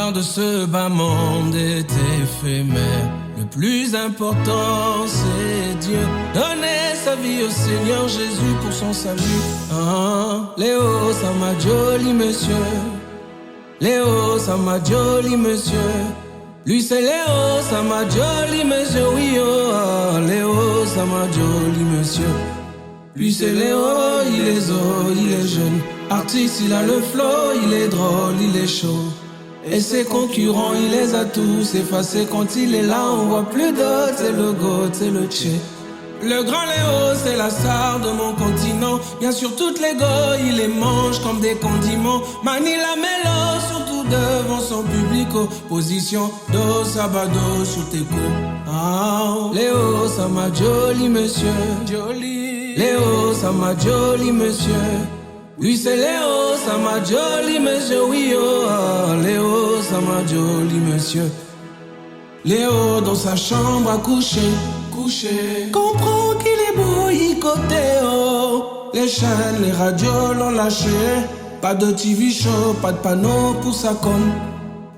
gloire de ce bas monde est éphémère. Le plus important c'est Dieu. Donner sa vie au Seigneur Jésus pour son salut. Léo, ça m'a joli monsieur. Léo, ça m'a joli monsieur. Lui c'est Léo, ça m'a joli monsieur. Oui oh, Léo, ça m'a joli monsieur. Lui c'est Léo, il est jeune. Artiste, il a le flow, il est drôle, il est chaud. Et ses concurrents, il les a tous effacés. Quand il est là, on voit plus d'autres. C'est le GOAT, c'est le Tché. Le grand Léo, c'est la star de mon continent. Bien sûr, toutes les go, il les mange comme des condiments. Manie la mélo, surtout devant son public. Position do sabado sous tes coups. Léo, ça m'a joli monsieur. Joli. Léo, ça m'a joli monsieur. Lui c'est Léo, ça m'a joli monsieur. Oui oh, Léo, ça m'a joli monsieur. Léo dans sa chambre à coucher. Comprends qu'il est boycotté oh. Les chaînes, les radios l'ont lâché. Pas de TV show, pas de panneau pour sa com.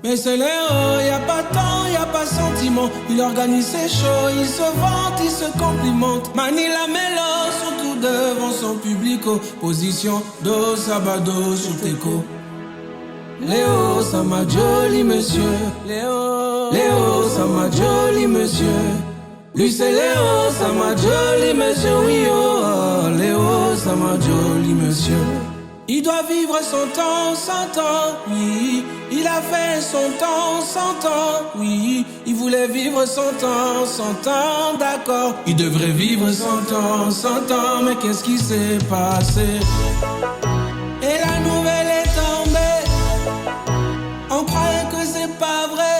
Mais c'est Léo, y a pas temps, y a pas sentiment. Il organise ses shows, il se vante, il se complimente. Manie la mélo, surtout devant son public. Position do sabado sous tes coups. Léo, ça m'a joli monsieur. Léo, ça m'a joli monsieur. Lui c'est Léo, ça m'a joli monsieur. Oui oh, Léo, ça m'a joli monsieur. Il doit vivre 100 ans, 100 ans, oui. Il a fait son temps, 100 ans, oui. Il voulait vivre 100 ans, 100 ans, d'accord. Il devrait vivre 100 ans, 100 ans. Mais qu'est-ce qui s'est passé? Et la nouvelle est tombée. On croyait que c'est pas vrai.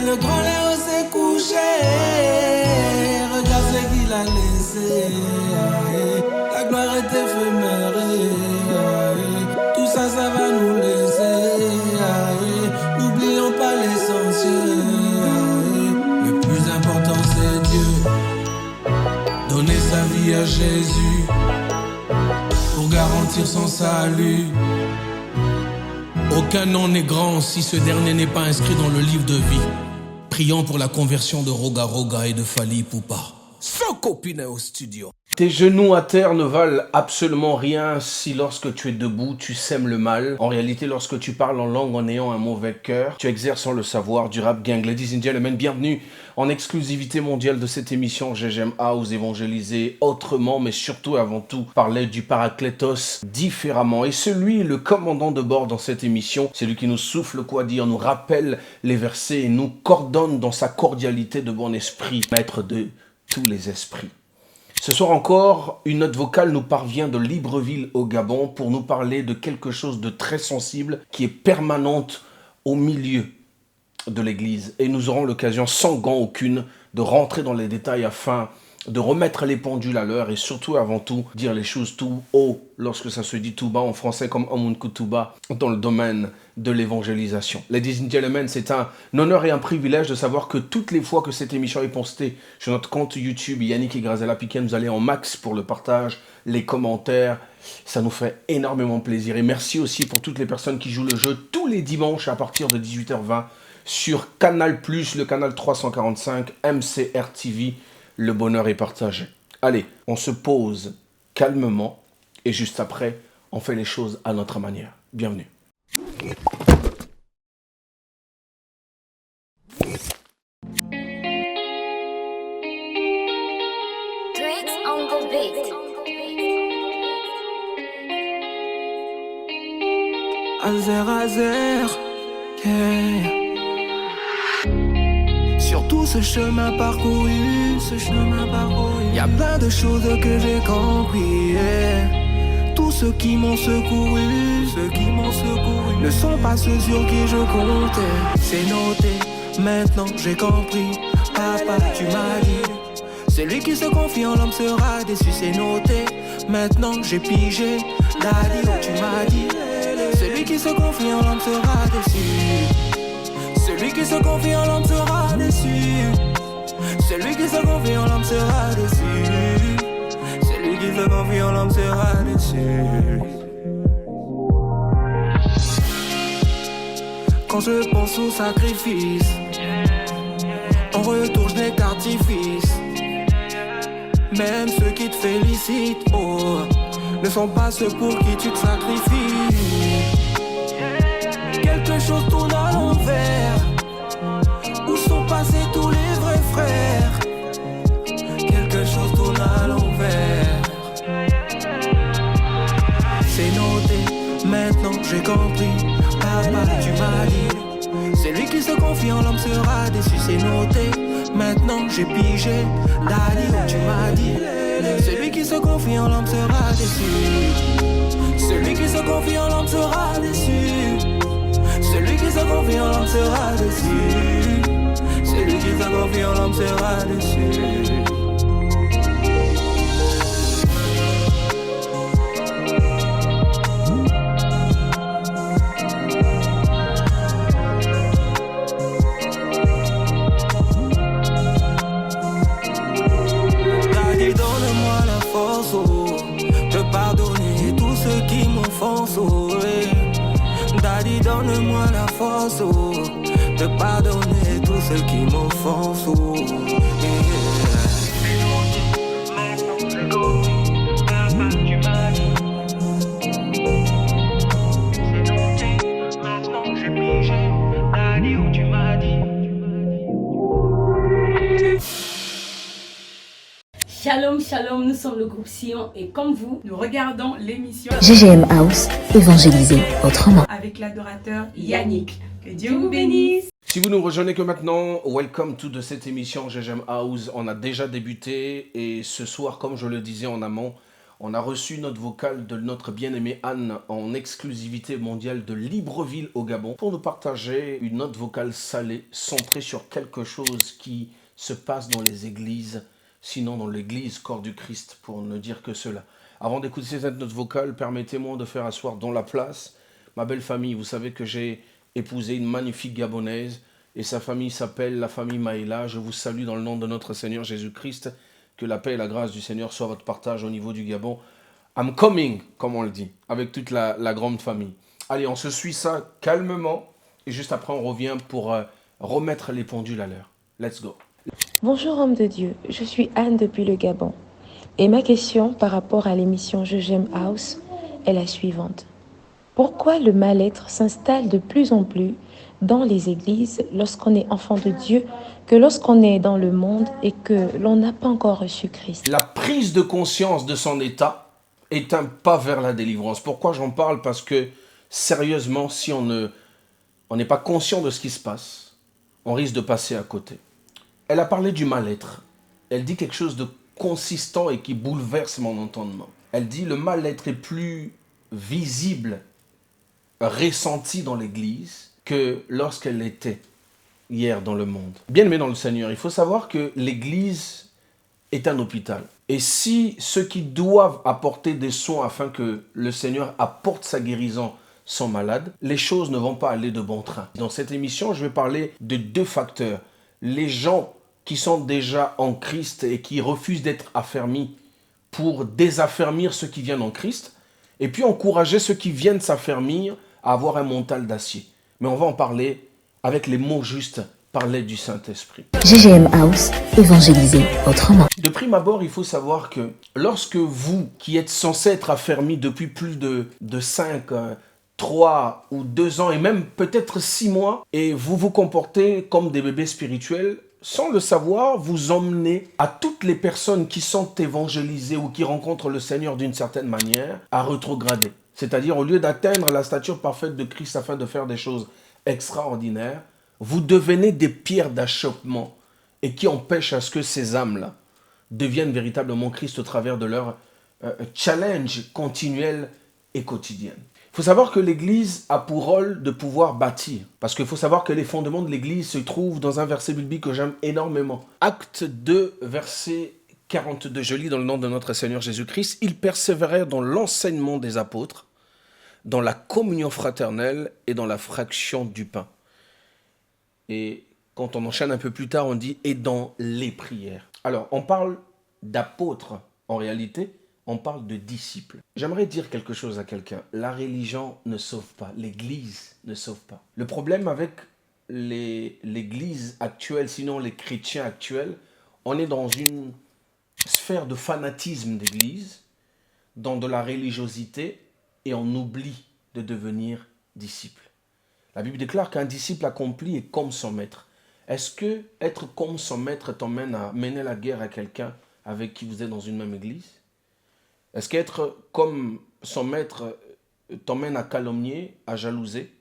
Le grand Léo s'est couché. Regarde ce qu'il a laissé. La gloire est éphémère. Tout ça, ça va nous laisser. N'oublions pas l'essentiel. Le plus important c'est Dieu. Donner sa vie à Jésus pour garantir son salut. Aucun nom n'est grand si ce dernier n'est pas inscrit dans le livre de vie. Prions pour la conversion de Roga Roga et de Fally Ipupa. Sans copine au studio. Tes genoux à terre ne valent absolument rien si lorsque tu es debout, tu sèmes le mal. En réalité, lorsque tu parles en langue en ayant un mauvais cœur, tu exerces sans le savoir du rap gang. Ladies and gentlemen, bienvenue en exclusivité mondiale de cette émission GGM House, évangéliser autrement, mais surtout avant tout parler du Paraclétos différemment. Et celui, le commandant de bord dans cette émission, c'est lui qui nous souffle quoi dire, nous rappelle les versets et nous coordonne dans sa cordialité de bon esprit, maître de tous les esprits. Ce soir encore, une note vocale nous parvient de Libreville au Gabon pour nous parler de quelque chose de très sensible qui est permanente au milieu de l'église. Et nous aurons l'occasion, sans gants aucune, de rentrer dans les détails afin de remettre les pendules à l'heure et surtout, avant tout, dire les choses tout haut lorsque ça se dit tout bas en français comme Omunku tout bas dans le domaine de l'évangélisation. Ladies and gentlemen, c'est un honneur et un privilège de savoir que toutes les fois que cette émission est postée sur notre compte YouTube Yannick et Grazella Piquet, vous allez en max pour le partage, les commentaires. Ça nous fait énormément plaisir. Et merci aussi pour toutes les personnes qui jouent le jeu tous les dimanches à partir de 18h20 sur Canal+, le canal 345, MCR TV. Le bonheur est partagé. Allez, on se pose calmement et juste après, on fait les choses à notre manière. Bienvenue. Drinks on the beat. Azer, yeah. Sur tout ce chemin parcouru, y a plein de choses que j'ai compris, yeah. Tous ceux qui m'ont secouru, ne sont pas ceux sur qui je comptais. C'est noté, maintenant j'ai compris. Papa, tu m'as dit, celui qui se confie en l'homme sera déçu. C'est noté, maintenant j'ai pigé. Daddy, tu m'as dit, celui qui se confie en l'homme sera déçu. Celui qui se confie en l'homme sera déçu. Celui qui se confie en l'homme sera déçu. Celui qui se confie en l'homme sera déçu. Quand je pense au sacrifice, en retour je n'ai qu'artifice. Même ceux qui te félicitent, oh, ne sont pas ceux pour qui tu te sacrifies. Quelque chose tourne à l'envers. Où sont passés tous les vrais frères? Quelque chose tourne à l'envers. C'est noté, maintenant j'ai compris. Papa, tu m'as dit, celui qui se confie en l'homme sera déçu. C'est noté, maintenant j'ai pigé. Daddy, oh, tu m'as dit, celui qui se confie en l'homme sera déçu. Celui qui se confie en l'homme sera déçu. Celui qui se confie en l'homme sera déçu. Celui qui se confie en l'homme sera déçu. Daddy, donne-moi la force, oh, de pardonner tous ceux qui m'offensent, oh, ouais. Daddy, donne-moi la force, oh, de pardonner tous ceux qui m'offensent, oh, yeah. Maintenant j'ai compris, papa, tu m'as dit. C'est noté, maintenant j'ai pigé. Daddy, oh, tu m'as dit. Shalom, shalom, nous sommes le groupe Sion et comme vous, nous regardons l'émission GGM House, évangéliser autrement. avec l'adorateur Yannick. Que Dieu vous bénisse. Si vous nous rejoignez que maintenant, welcome to de cette émission GGM House. On a déjà débuté et ce soir, comme je le disais en amont, on a reçu notre vocale de notre bien-aimée Anne en exclusivité mondiale de Libreville au Gabon pour nous partager une note vocale salée centrée sur quelque chose qui se passe dans les églises, sinon dans l'église corps du Christ, pour ne dire que cela. Avant d'écouter cette note vocale, permettez-moi de faire asseoir dans la place ma belle famille. Vous savez que j'ai épousé une magnifique Gabonaise et sa famille s'appelle la famille Maïla. Je vous salue dans le nom de notre Seigneur Jésus-Christ. Que la paix et la grâce du Seigneur soient votre partage au niveau du Gabon. I'm coming, comme on le dit, avec toute la grande famille. Allez, on se suit ça calmement et juste après on revient pour remettre les pendules à l'heure. Let's go. Bonjour homme de Dieu, je suis Anne depuis le Gabon. Et ma question par rapport à l'émission Je J'aime House est la suivante. Pourquoi le mal-être s'installe de plus en plus dans les églises lorsqu'on est enfant de Dieu que lorsqu'on est dans le monde et que l'on n'a pas encore reçu Christ? La prise de conscience de son état est un pas vers la délivrance. Pourquoi j'en parle? Parce que sérieusement, si on n'est pas conscient de ce qui se passe, on risque de passer à côté. Elle a parlé du mal-être. Elle dit quelque chose de consistant et qui bouleverse mon entendement. Elle dit le mal-être est plus visible, ressenti dans l'Église que lorsqu'elle l'était hier dans le monde. Bien aimé dans le Seigneur, il faut savoir que l'Église est un hôpital. Et si ceux qui doivent apporter des soins afin que le Seigneur apporte sa guérison sont malades, les choses ne vont pas aller de bon train. Dans cette émission, je vais parler de deux facteurs. Les gens qui sont déjà en Christ et qui refusent d'être affermis pour désaffermir ceux qui viennent en Christ, et puis encourager ceux qui viennent s'affermir à avoir un mental d'acier. Mais on va en parler avec les mots justes, parler du Saint-Esprit. GGM House, évangéliser autrement. De prime abord, il faut savoir que lorsque vous, qui êtes censé être affermis depuis plus de 5, 3 ou 2 ans, et même peut-être 6 mois, et vous vous comportez comme des bébés spirituels, sans le savoir, vous emmenez à toutes les personnes qui sont évangélisées ou qui rencontrent le Seigneur d'une certaine manière à rétrograder. C'est-à-dire, au lieu d'atteindre la stature parfaite de Christ afin de faire des choses extraordinaires, vous devenez des pierres d'achoppement et qui empêchent à ce que ces âmes-là deviennent véritablement Christ au travers de leur challenge continuel et quotidien. Il faut savoir que l'Église a pour rôle de pouvoir bâtir. Parce qu'il faut savoir que les fondements de l'Église se trouvent dans un verset biblique que j'aime énormément. Acte 2, verset 42. Je lis dans le nom de notre Seigneur Jésus-Christ. Ils persévérèrent dans l'enseignement des apôtres, dans la communion fraternelle et dans la fraction du pain. Et quand on enchaîne un peu plus tard, on dit « et dans les prières ». Alors, on parle d'apôtres en réalité. on parle de disciples. J'aimerais dire quelque chose à quelqu'un. La religion ne sauve pas, l'Église ne sauve pas. Le problème avec l'Église actuelle, sinon les chrétiens actuels, on est dans une sphère de fanatisme d'Église, dans de la religiosité, et on oublie de devenir disciple. La Bible déclare qu'un disciple accompli est comme son maître. Est-ce que être comme son maître t'emmène à mener la guerre à quelqu'un avec qui vous êtes dans une même église? Est-ce qu'être comme son maître t'emmène à calomnier, à jalouser,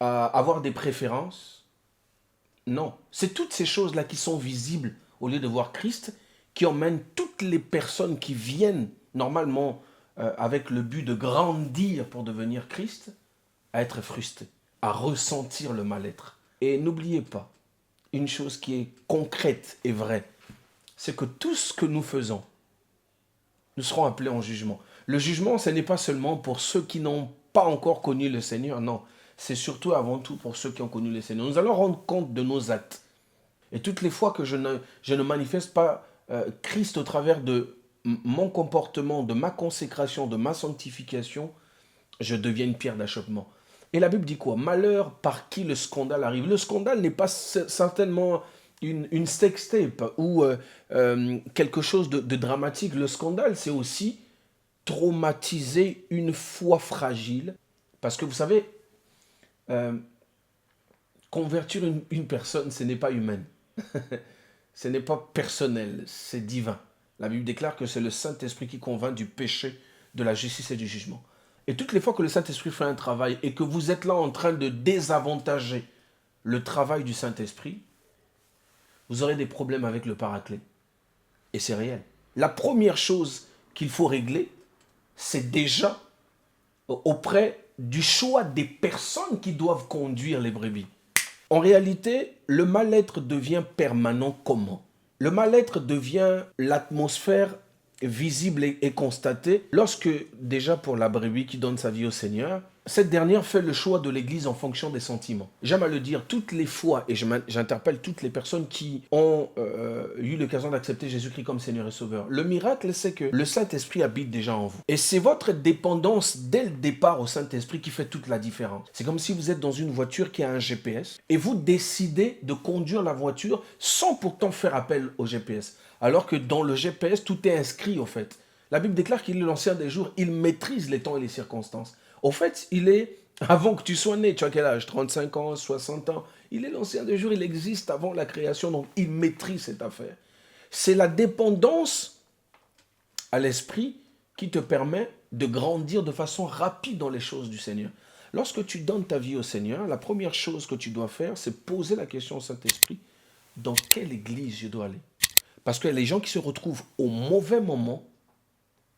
à avoir des préférences? Non. C'est toutes ces choses-là qui sont visibles au lieu de voir Christ qui emmènent toutes les personnes qui viennent normalement avec le but de grandir pour devenir Christ à être frustrées, à ressentir le mal-être. Et n'oubliez pas, une chose qui est concrète et vraie, c'est que tout ce que nous faisons, nous serons appelés en jugement. Le jugement, ce n'est pas seulement pour ceux qui n'ont pas encore connu le Seigneur, non. C'est surtout avant tout pour ceux qui ont connu le Seigneur. Nous allons rendre compte de nos actes. Et toutes les fois que je ne manifeste pas Christ au travers de mon comportement, de ma consécration, de ma sanctification, je deviens une pierre d'achoppement. Et la Bible dit quoi? Malheur par qui le scandale arrive. Le scandale n'est pas certainement une sextape ou quelque chose de dramatique. Le scandale, c'est aussi traumatiser une foi fragile. Parce que vous savez, convertir une personne, ce n'est pas humain. Ce n'est pas personnel, c'est divin. La Bible déclare que c'est le Saint-Esprit qui convainc du péché, de la justice et du jugement. Et toutes les fois que le Saint-Esprit fait un travail et que vous êtes là en train de désavantager le travail du Saint-Esprit, vous aurez des problèmes avec le Paraclet. Et c'est réel. La première chose qu'il faut régler, c'est déjà auprès du choix des personnes qui doivent conduire les brebis. En réalité, le mal-être devient permanent comment? Le mal-être devient l'atmosphère visible et constatée lorsque, déjà pour la brebis qui donne sa vie au Seigneur, cette dernière fait le choix de l'Église en fonction des sentiments. J'aime à le dire, toutes les fois, et j'interpelle toutes les personnes qui ont eu l'occasion d'accepter Jésus-Christ comme Seigneur et Sauveur. Le miracle, c'est que le Saint-Esprit habite déjà en vous. Et c'est votre dépendance dès le départ au Saint-Esprit qui fait toute la différence. C'est comme si vous êtes dans une voiture qui a un GPS et vous décidez de conduire la voiture sans pourtant faire appel au GPS. Alors que dans le GPS, tout est inscrit au fait. La Bible déclare qu'il est l'ancien des jours, il maîtrise les temps et les circonstances. Au fait, il est, avant que tu sois né, tu as quel âge? 35 ans, 60 ans. Il est l'ancien des jours, il existe avant la création, donc il maîtrise cette affaire. C'est la dépendance à l'esprit qui te permet de grandir de façon rapide dans les choses du Seigneur. Lorsque tu donnes ta vie au Seigneur, la première chose que tu dois faire, c'est poser la question au Saint-Esprit, dans quelle église je dois aller? Parce que les gens qui se retrouvent au mauvais moment,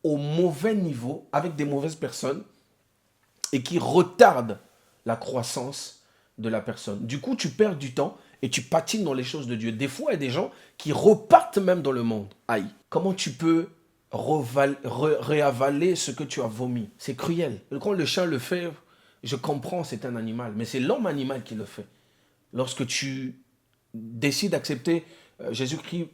au mauvais niveau, avec des mauvaises personnes, et qui retardent la croissance de la personne. Du coup, tu perds du temps et tu patines dans les choses de Dieu. Des fois, il y a des gens qui repartent même dans le monde. Aïe, comment tu peux réavaler ce que tu as vomi? C'est cruel. Quand le chien le fait, je comprends, c'est un animal, mais c'est l'homme animal qui le fait. Lorsque tu décides d'accepter Jésus-Christ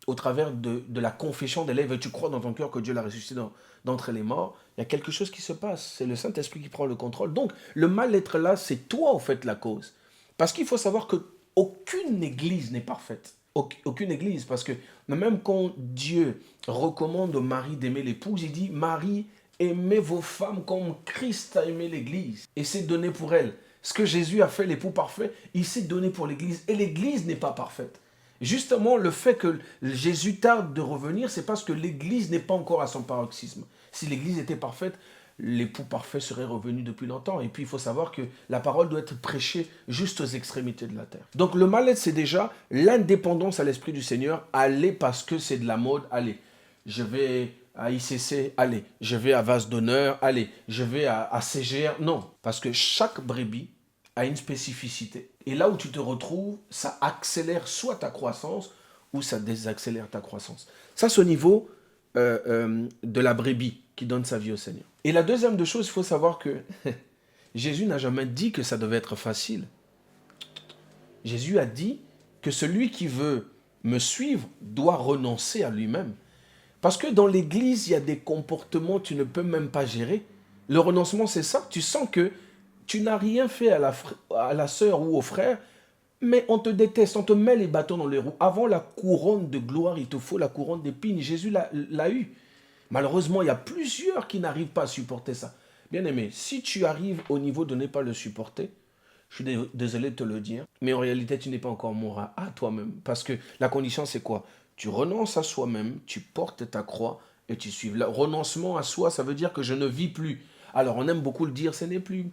au travers de la confession des lèvres et tu crois dans ton cœur que Dieu l'a ressuscité d'entre les morts, il y a quelque chose qui se passe. C'est le Saint-Esprit qui prend le contrôle. Donc, le mal-être là, c'est toi, au fait, la cause. Parce qu'il faut savoir qu'aucune église n'est parfaite. Aucune église. Parce que même quand Dieu recommande au mari d'aimer l'épouse, il dit « Marie, aimez vos femmes comme Christ a aimé l'église. » Et c'est donné pour elle. Ce que Jésus a fait, l'époux parfait, il s'est donné pour l'église. Et l'église n'est pas parfaite. Justement, le fait que Jésus tarde de revenir, c'est parce que l'église n'est pas encore à son paroxysme. Si l'église était parfaite, l'époux parfait serait revenu depuis longtemps. Et puis, il faut savoir que la parole doit être prêchée juste aux extrémités de la terre. Donc, le mal-être, c'est déjà l'indépendance à l'Esprit du Seigneur. Allez parce que c'est de la mode. Allez, je vais à ICC. Allez, je vais à Vase d'honneur. Allez, je vais à CGR. Non, parce que chaque brebis a une spécificité. Et là où tu te retrouves, ça accélère soit ta croissance ou ça désaccélère ta croissance. Ça, c'est au niveau de la brebis qui donne sa vie au Seigneur. Et la deuxième des choses, il faut savoir que Jésus n'a jamais dit que ça devait être facile. Jésus a dit que celui qui veut me suivre doit renoncer à lui-même. Parce que dans l'église, il y a des comportements que tu ne peux même pas gérer. Le renoncement, c'est ça. Tu sens que tu n'as rien fait à la sœur ou au frère, mais on te déteste, on te met les bâtons dans les roues. Avant la couronne de gloire, il te faut la couronne d'épines. Jésus l'a eu. Malheureusement, il y a plusieurs qui n'arrivent pas à supporter ça. Bien aimé, si tu arrives au niveau de ne pas le supporter, je suis désolé de te le dire, mais en réalité, tu n'es pas encore mort à toi-même. Parce que la condition, c'est quoi? Tu renonces à soi-même, tu portes ta croix et tu suives. Le renoncement à soi, ça veut dire que je ne vis plus. Alors, on aime beaucoup le dire, ce n'est plus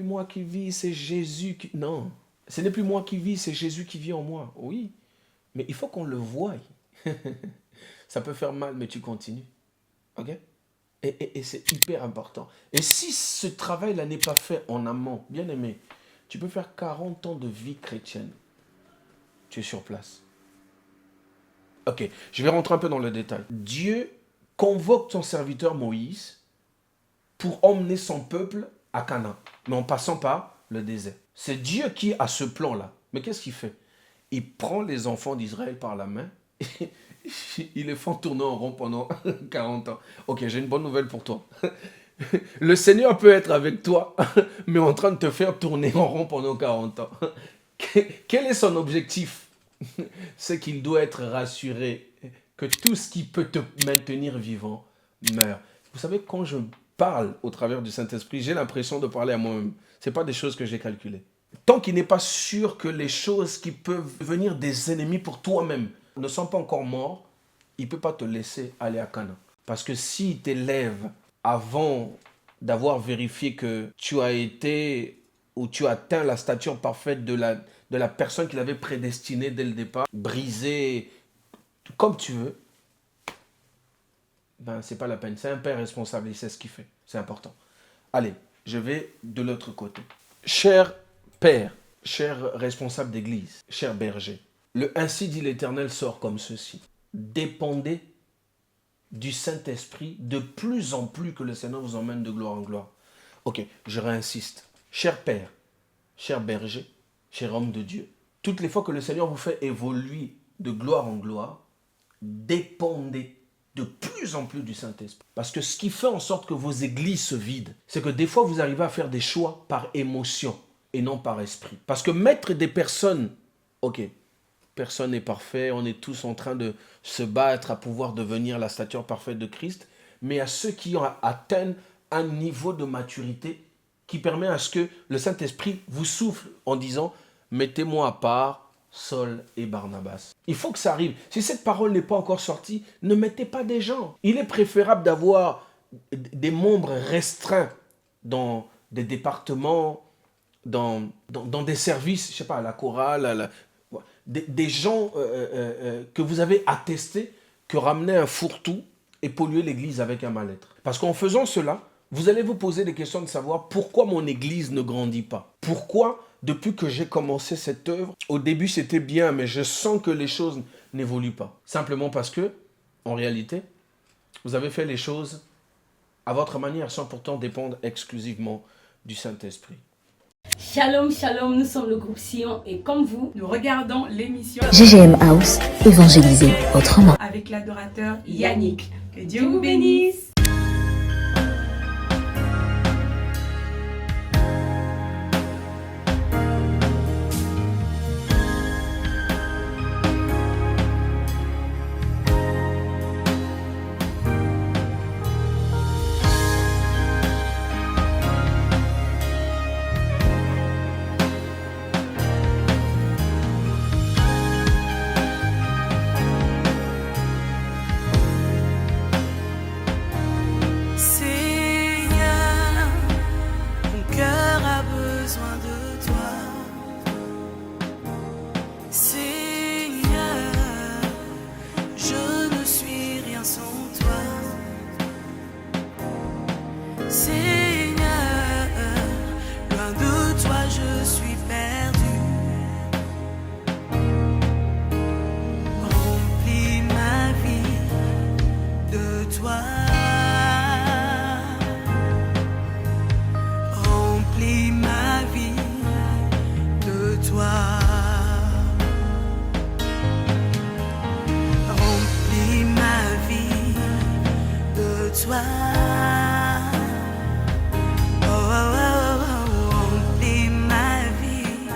moi qui vis, c'est Jésus qui... Non, ce n'est plus moi qui vis, c'est Jésus qui vit en moi. Oui, mais il faut qu'on le voie. Ça peut faire mal, mais tu continues. Ok? Et c'est hyper important. Et si ce travail-là n'est pas fait en amont, bien aimé, tu peux faire 40 ans de vie chrétienne. Tu es sur place. Ok, je vais rentrer un peu dans le détail. Dieu convoque son serviteur Moïse pour emmener son peuple à Canaan, mais en passant par le désert. C'est Dieu qui a ce plan-là. Mais qu'est-ce qu'il fait? Il prend les enfants d'Israël par la main et il les fait tourner en rond pendant 40 ans. Ok, j'ai une bonne nouvelle pour toi. Le Seigneur peut être avec toi, mais en train de te faire tourner en rond pendant 40 ans. Quel est son objectif? C'est qu'il doit être rassuré que tout ce qui peut te maintenir vivant meurt. Vous savez, quand je parle au travers du Saint-Esprit, j'ai l'impression de parler à moi-même. Ce n'est pas des choses que j'ai calculées. Tant qu'il n'est pas sûr que les choses qui peuvent devenir des ennemis pour toi-même ne sont pas encore morts, il ne peut pas te laisser aller à Canaan. Parce que s'il t'élève avant d'avoir vérifié que tu as été ou tu as atteint la stature parfaite de la personne qu'il avait prédestinée dès le départ, brisé comme tu veux, ben c'est pas la peine. C'est un père responsable, il sait ce qu'il fait. C'est important. Allez, je vais de l'autre côté. Cher père, cher responsable d'église, cher berger, le ainsi dit l'Éternel sort comme ceci. Dépendez du Saint-Esprit de plus en plus que le Seigneur vous emmène de gloire en gloire. Ok, je réinsiste. Cher père, cher berger, cher homme de Dieu, toutes les fois que le Seigneur vous fait évoluer de gloire en gloire, dépendez de plus en plus du Saint-Esprit. Parce que ce qui fait en sorte que vos églises se vident, c'est que des fois vous arrivez à faire des choix par émotion et non par esprit. Parce que mettre des personnes, ok, personne n'est parfait, on est tous en train de se battre à pouvoir devenir la stature parfaite de Christ, mais à ceux qui ont atteint un niveau de maturité qui permet à ce que le Saint-Esprit vous souffle en disant « Mettez-moi à part Saul et Barnabas ». Il faut que ça arrive. Si cette parole n'est pas encore sortie, ne mettez pas des gens. Il est préférable d'avoir des membres restreints dans des départements, dans des services, je ne sais pas, à la chorale, des gens que vous avez attestés que ramener un fourre-tout et polluer l'église avec un mal-être. Parce qu'en faisant cela, vous allez vous poser des questions de savoir pourquoi mon église ne grandit pas. Pourquoi, depuis que j'ai commencé cette œuvre, au début c'était bien, mais je sens que les choses n'évoluent pas. Simplement parce que, en réalité, vous avez fait les choses à votre manière sans pourtant dépendre exclusivement du Saint-Esprit. Shalom, shalom, nous sommes le groupe Sion et comme vous, Nous regardons l'émission GGM House, évangéliser autrement. avec l'adorateur Yannick. Que Dieu vous bénisse. toi. Oh, oh, oh, oh, remplis ma vie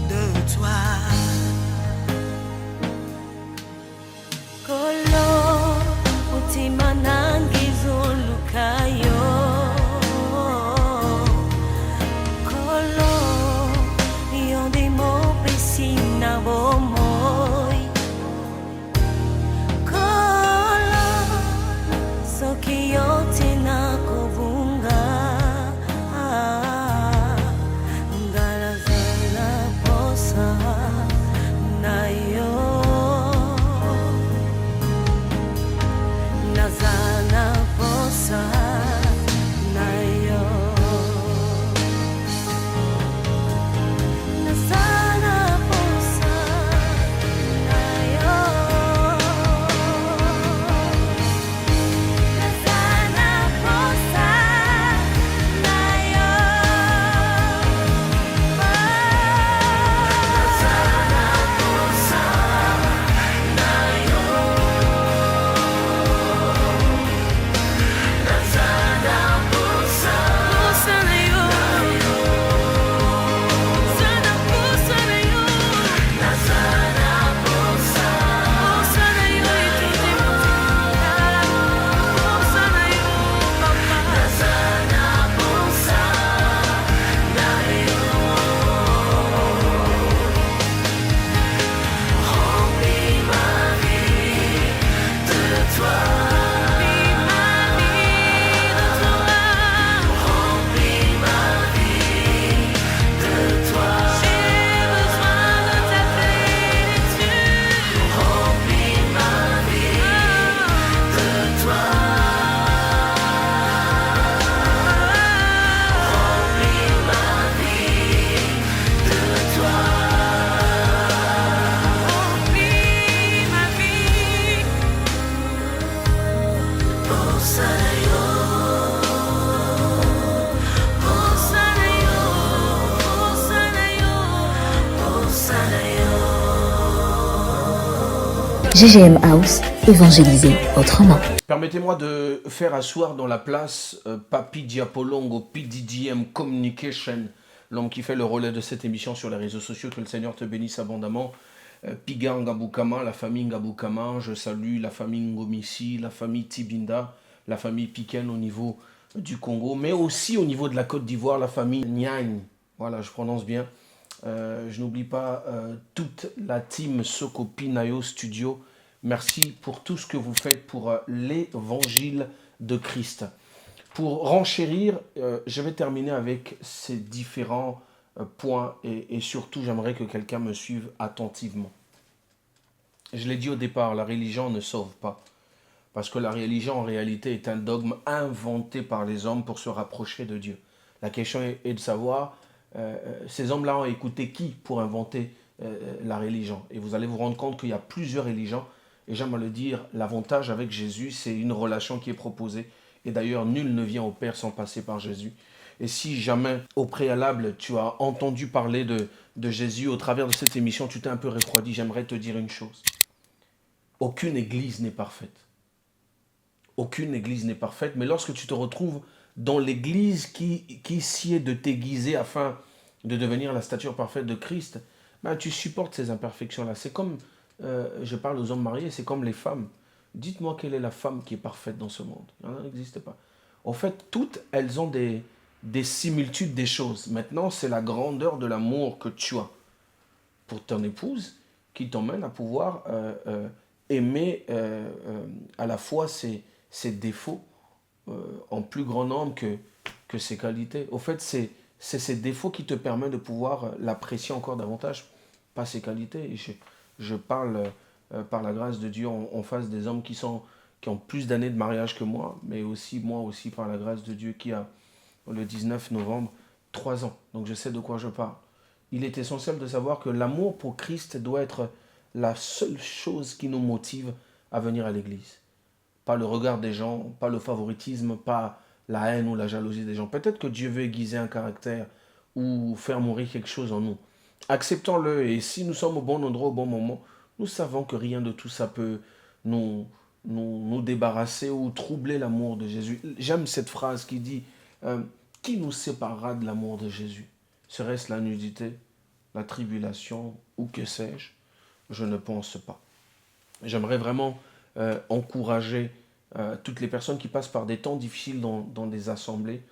de toi. Kolo utima nangizulukayo. Kolo yondimo pesina bomoy. Kolo soki yote na kubunga. Ngalazala posa na yo. Nazana posa na yo. Nazana posa na yo. Nazana posa na yo. Nazana posa na yo. Nazana posa na yo. Nazana posa na yo. Nazana posa na yo. Posa na yo, papa. Nazana posa na yo. Remplis ma vie de toi. Remplis ma vie de toi. Remplis ma vie de toi. J'ai besoin de ta plénitude. Remplis ma vie de toi. Remplis ma vie de toi. Remplis ma vie. Posa na yo. Posa na yo. Posa na yo. Posa na yo. GGM House, évangéliser autrement. Permettez-moi de faire asseoir dans la place Papi Diapolongo, PDDM Communication, l'homme qui fait le relais de cette émission sur les réseaux sociaux. Que le Seigneur te bénisse abondamment. Piga Ngabukama, la famille Ngabukama, je salue la famille Ngomisi, la famille Tibinda, la famille Piken au niveau du Congo, mais aussi au niveau de la Côte d'Ivoire, la famille Niagne. Voilà, je prononce bien. Je n'oublie pas toute la team Soko Pinayo Studio. Merci pour tout ce que vous faites pour l'évangile de Christ. Pour renchérir, je vais terminer avec ces différents points et surtout j'aimerais que quelqu'un me suive attentivement. Je l'ai dit au départ, la religion ne sauve pas. Parce que la religion en réalité est un dogme inventé par les hommes pour se rapprocher de Dieu. La question est de savoir, ces hommes-là ont écouté qui pour inventer la religion? Et vous allez vous rendre compte qu'il y a plusieurs religions. Et j'aime à le dire, l'avantage avec Jésus, c'est une relation qui est proposée. Et d'ailleurs, nul ne vient au Père sans passer par Jésus. Et si jamais, au préalable, tu as entendu parler de Jésus au travers de cette émission, tu t'es un peu refroidi, j'aimerais te dire une chose. Aucune église n'est parfaite. Aucune église n'est parfaite, mais lorsque tu te retrouves dans l'église qui sied de t'aiguiser afin de devenir la stature parfaite de Christ, ben, tu supportes ces imperfections-là. C'est comme, je parle aux hommes mariés, c'est comme les femmes. Dites-moi quelle est la femme qui est parfaite dans ce monde. Il n'existe pas. En fait, toutes, elles ont des similitudes des choses. Maintenant, c'est la grandeur de l'amour que tu as pour ton épouse qui t'emmène à pouvoir aimer à la fois ses défauts en plus grand nombre que ses qualités. Au fait, c'est ses défauts qui te permettent de pouvoir l'apprécier encore davantage, pas ses qualités. Et je parle par la grâce de Dieu en face des hommes qui ont plus d'années de mariage que moi, mais aussi moi aussi par la grâce de Dieu qui a le 19 novembre 3 ans. Donc je sais de quoi je parle. Il est essentiel de savoir que l'amour pour Christ doit être la seule chose qui nous motive à venir à l'église. Pas le regard des gens, pas le favoritisme, pas la haine ou la jalousie des gens. Peut-être que Dieu veut aiguiser un caractère ou faire mourir quelque chose en nous. Acceptons-le et si nous sommes au bon endroit au bon moment, nous savons que rien de tout ça peut nous nous débarrasser ou troubler l'amour de Jésus. J'aime cette phrase qui dit qui nous séparera de l'amour de Jésus? Serait-ce la nudité, la tribulation ou que sais-je? Je ne pense pas. J'aimerais vraiment encourager toutes les personnes qui passent par des temps difficiles dans des assemblées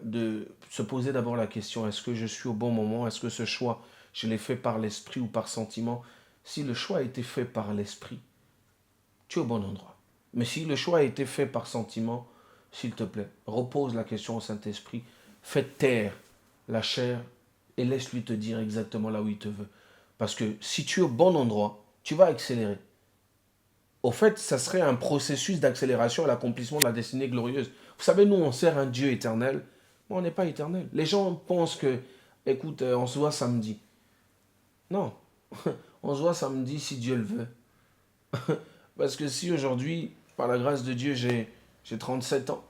de se poser d'abord la question, est-ce que je suis au bon moment? Est-ce que ce choix, je l'ai fait par l'esprit ou par sentiment? Si le choix a été fait par l'esprit, tu es au bon endroit. Mais si le choix a été fait par sentiment, s'il te plaît, repose la question au Saint-Esprit, fais taire la chair et laisse-lui te dire exactement là où il te veut. Parce que si tu es au bon endroit, tu vas accélérer. Au fait, ça serait un processus d'accélération à l'accomplissement de la destinée glorieuse. Vous savez, nous, on sert un Dieu éternel, mais on n'est pas éternel. Les gens pensent que, écoute, on se voit samedi. Non, on se voit samedi si Dieu le veut. Parce que si aujourd'hui, par la grâce de Dieu, j'ai 37 ans,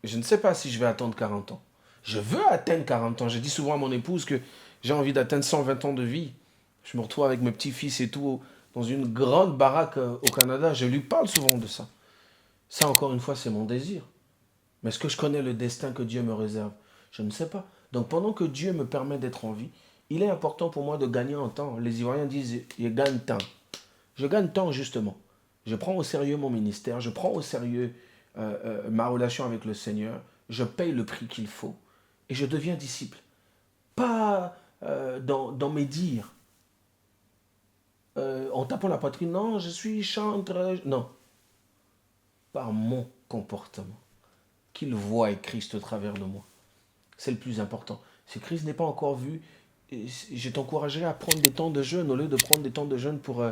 je ne sais pas si je vais attendre 40 ans. Je veux atteindre 40 ans. Je dis souvent à mon épouse que j'ai envie d'atteindre 120 ans de vie. Je me retrouve avec mes petits-fils et tout dans une grande baraque au Canada. Je lui parle souvent de ça. Ça, encore une fois, c'est mon désir. Mais est-ce que je connais le destin que Dieu me réserve? Je ne sais pas. Donc, pendant que Dieu me permet d'être en vie, il est important pour moi de gagner en temps. Les Ivoiriens disent « je gagne temps ». Je gagne temps, justement. Je prends au sérieux mon ministère. Je prends au sérieux ma relation avec le Seigneur. Je paye le prix qu'il faut. Et je deviens disciple. Pas dans mes dires. En tapant la poitrine, non, je suis chantre. Non. Par mon comportement. Qu'il voie Christ au travers de moi. C'est le plus important. Si Christ n'est pas encore vu, je t'encouragerais à prendre des temps de jeûne au lieu de prendre des temps de jeûne pour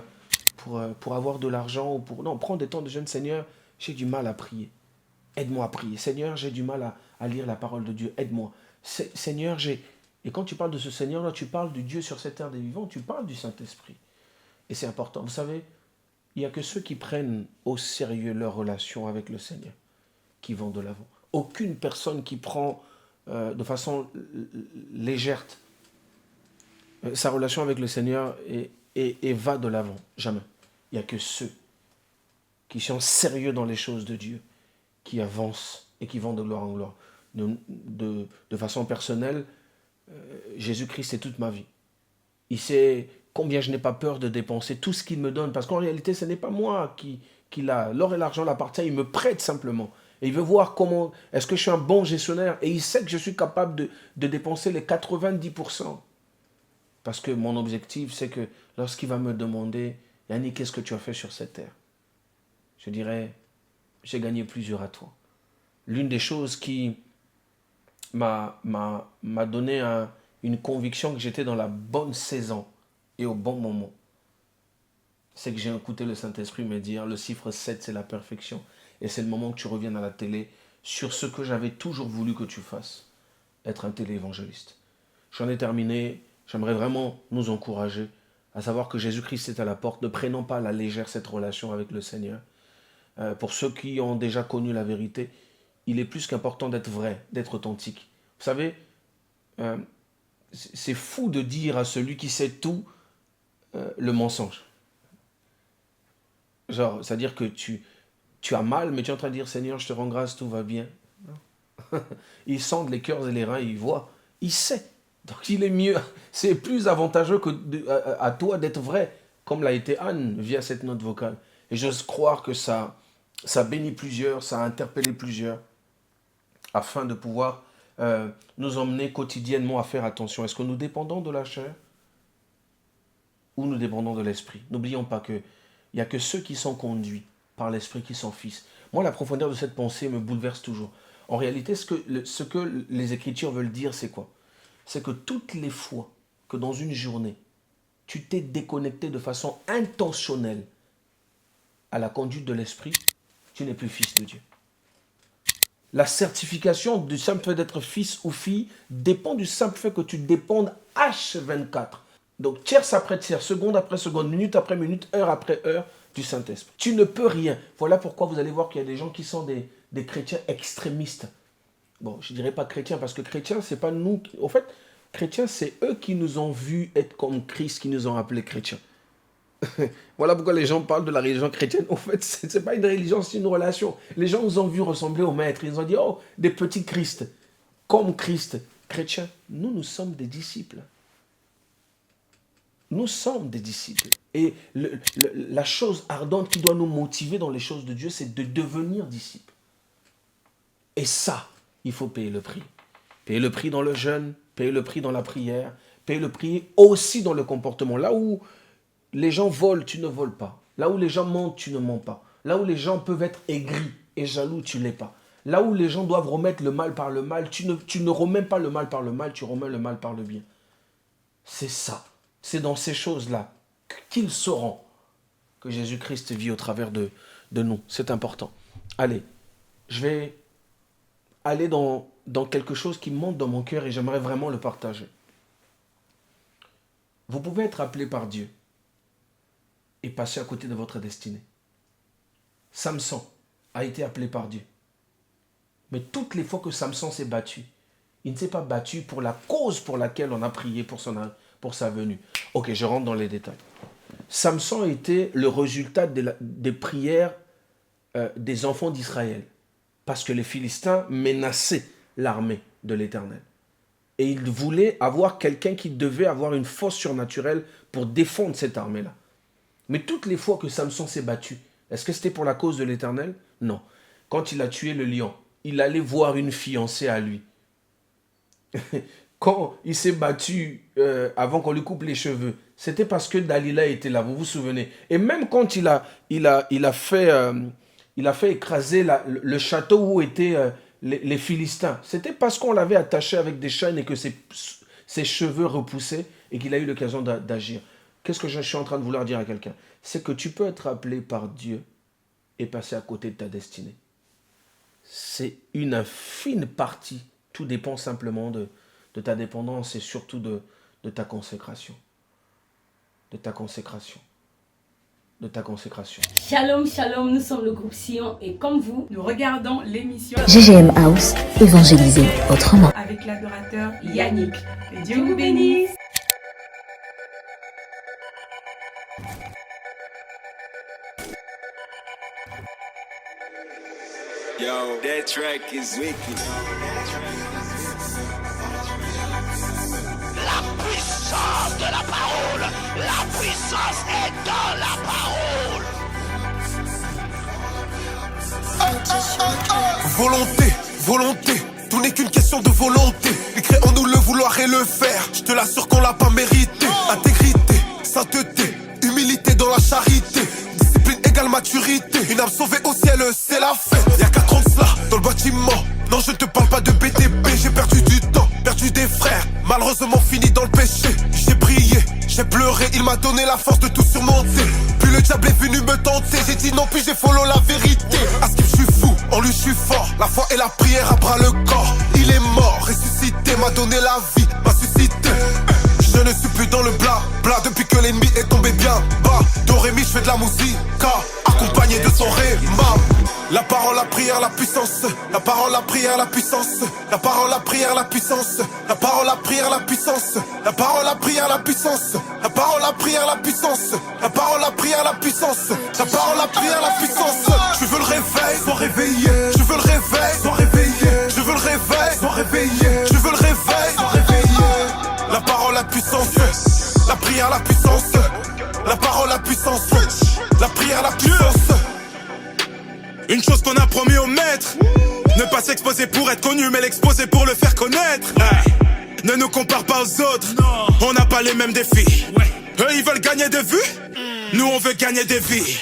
avoir de l'argent. Non, prends des temps de jeûne. Seigneur, j'ai du mal à prier. Aide-moi à prier. Seigneur, j'ai du mal à lire la parole de Dieu. Aide-moi. Seigneur, j'ai... Et quand tu parles de ce Seigneur-là, tu parles du Dieu sur cette terre des vivants, tu parles du Saint-Esprit. Et c'est important. Vous savez, il n'y a que ceux qui prennent au sérieux leur relation avec le Seigneur qui vont de l'avant. Aucune personne qui prend de façon légère sa relation avec le Seigneur et va de l'avant. Jamais. Il n'y a que ceux qui sont sérieux dans les choses de Dieu, qui avancent et qui vont de gloire en gloire. De façon personnelle, Jésus-Christ, c'est toute ma vie. Il sait combien je n'ai pas peur de dépenser tout ce qu'il me donne, parce qu'en réalité, ce n'est pas moi qui l'a. L'or et l'argent l'appartiennent, il me prête simplement. Et il veut voir comment, est-ce que je suis un bon gestionnaire, et il sait que je suis capable de dépenser les 90%. Parce que mon objectif, c'est que lorsqu'il va me demander, Yannick, qu'est-ce que tu as fait sur cette terre? Je dirais, j'ai gagné plusieurs à toi. L'une des choses qui m'a donné une conviction que j'étais dans la bonne saison et au bon moment, c'est que j'ai écouté le Saint-Esprit me dire, le chiffre 7, c'est la perfection. Et c'est le moment que tu reviennes à la télé sur ce que j'avais toujours voulu que tu fasses, être un téléévangéliste. J'en ai terminé. J'aimerais vraiment nous encourager à savoir que Jésus-Christ est à la porte. Ne prenons pas à la légère cette relation avec le Seigneur. Pour ceux qui ont déjà connu la vérité, il est plus qu'important d'être vrai, d'être authentique. Vous savez, c'est fou de dire à celui qui sait tout le mensonge. Genre, c'est-à-dire que tu as mal, mais tu es en train de dire, Seigneur, je te rends grâce, tout va bien. Il sonde les cœurs et les reins, il voit, il sait. Donc il est mieux, c'est plus avantageux à toi d'être vrai, comme l'a été Anne via cette note vocale. Et j'ose croire que ça bénit plusieurs, ça a interpellé plusieurs, afin de pouvoir nous emmener quotidiennement à faire attention. Est-ce que nous dépendons de la chair ou nous dépendons de l'esprit? N'oublions pas qu'il n'y a que ceux qui sont conduits par l'esprit qui sont fils. Moi, la profondeur de cette pensée me bouleverse toujours. En réalité, ce que les Écritures veulent dire, c'est quoi? C'est que toutes les fois que dans une journée, tu t'es déconnecté de façon intentionnelle à la conduite de l'esprit, tu n'es plus fils de Dieu. La certification du simple fait d'être fils ou fille dépend du simple fait que tu dépendes H24. Donc tierce après tierce, seconde après seconde, minute après minute, heure après heure du Saint-Esprit. Tu ne peux rien. Voilà pourquoi vous allez voir qu'il y a des gens qui sont des chrétiens extrémistes. Bon, je ne dirais pas chrétiens, parce que chrétiens, c'est pas nous. En fait, chrétiens, c'est eux qui nous ont vus être comme Christ, qui nous ont appelés chrétiens. Voilà pourquoi les gens parlent de la religion chrétienne. En fait, c'est pas une religion, c'est une relation. Les gens nous ont vu ressembler au maître. Ils nous ont dit, oh, des petits Christ. Comme Christ. Chrétiens, nous sommes des disciples. Nous sommes des disciples. Et la chose ardente qui doit nous motiver dans les choses de Dieu, c'est de devenir disciples. Et ça, il faut payer le prix. Payer le prix dans le jeûne, payer le prix dans la prière, payer le prix aussi dans le comportement. Là où les gens volent, tu ne voles pas. Là où les gens mentent, tu ne mens pas. Là où les gens peuvent être aigris et jaloux, tu ne l'es pas. Là où les gens doivent remettre le mal par le mal, tu ne remets pas le mal par le mal, tu remets le mal par le bien. C'est ça. C'est dans ces choses-là qu'ils sauront que Jésus-Christ vit au travers de nous. C'est important. Allez, je vais aller dans quelque chose qui monte dans mon cœur et j'aimerais vraiment le partager. Vous pouvez être appelé par Dieu et passer à côté de votre destinée. Samson a été appelé par Dieu. Mais toutes les fois que Samson s'est battu, il ne s'est pas battu pour la cause pour laquelle on a prié pour sa venue. Ok, je rentre dans les détails. Samson était le résultat des prières des enfants d'Israël. Parce que les Philistins menaçaient l'armée de l'Éternel. Et ils voulaient avoir quelqu'un qui devait avoir une force surnaturelle pour défendre cette armée-là. Mais toutes les fois que Samson s'est battu, est-ce que c'était pour la cause de l'Éternel? Non. Quand il a tué le lion, il allait voir une fiancée à lui. Quand il s'est battu avant qu'on lui coupe les cheveux, c'était parce que Dalila était là, vous vous souvenez. Et même quand il a fait écraser le château où étaient les Philistins, c'était parce qu'on l'avait attaché avec des chaînes et que ses cheveux repoussaient et qu'il a eu l'occasion d'agir. Qu'est-ce que je suis en train de vouloir dire à quelqu'un? C'est que tu peux être appelé par Dieu et passer à côté de ta destinée. C'est une infime partie. Tout dépend simplement de ta dépendance et surtout de ta consécration. De ta consécration. De ta consécration. Shalom, shalom, nous sommes le groupe Sion et comme vous, Nous regardons l'émission GGM House, évangéliser autrement. avec l'adorateur Yannick. Que Dieu vous bénisse. Yo, that track is wicked. La puissance de la parole, la puissance est dans la parole. Volonté, tout n'est qu'une question de volonté. Écrit en nous le vouloir et le faire. Je te l'assure qu'on l'a pas mérité. Intégrité, sainteté, humilité dans la charité. Discipline égale maturité. Une âme sauvée au ciel, c'est la fête. Y'a 4 ans de cela dans le bâtiment. Non, je ne te parle pas de BTP. J'ai perdu du temps, perdu des frères. Malheureusement fini dans le péché. J'ai prié, j'ai pleuré. Il m'a donné la force de tout surmonter. Puis le diable est venu me tenter. J'ai dit non, puis j'ai follow la vérité. À ce que je suis fou, en lui je suis fort. La foi et la prière à bras le corps. Il est mort, ressuscité, m'a donné la vie, m'a suscité. Je ne suis plus dans le bla depuis que l'ennemi est tombé bien bas. Do ré mi, je fais de la musique accompagné de son réma. La parole, la prière, la puissance. La parole, la prière, la puissance. La parole, la prière, la puissance. La parole, la prière, la puissance. La parole, la prière, la puissance. La parole, la prière, la puissance. La parole, la prière, la puissance. La parole, la prière, la puissance. Je veux le réveil, sois réveillé. Je veux le réveil, sois réveillé. Je veux le réveil, sois réveillé. Je veux le réveil, sois réveillé. La parole, la puissance. La prière, la puissance. La parole, la puissance. La prière, la puissance. Une chose qu'on a promis au maître, ne pas s'exposer pour être connu, mais l'exposer pour le faire connaître. Ne nous compare pas aux autres, on n'a pas les mêmes défis. Eux ils veulent gagner des vues, nous on veut gagner des vies.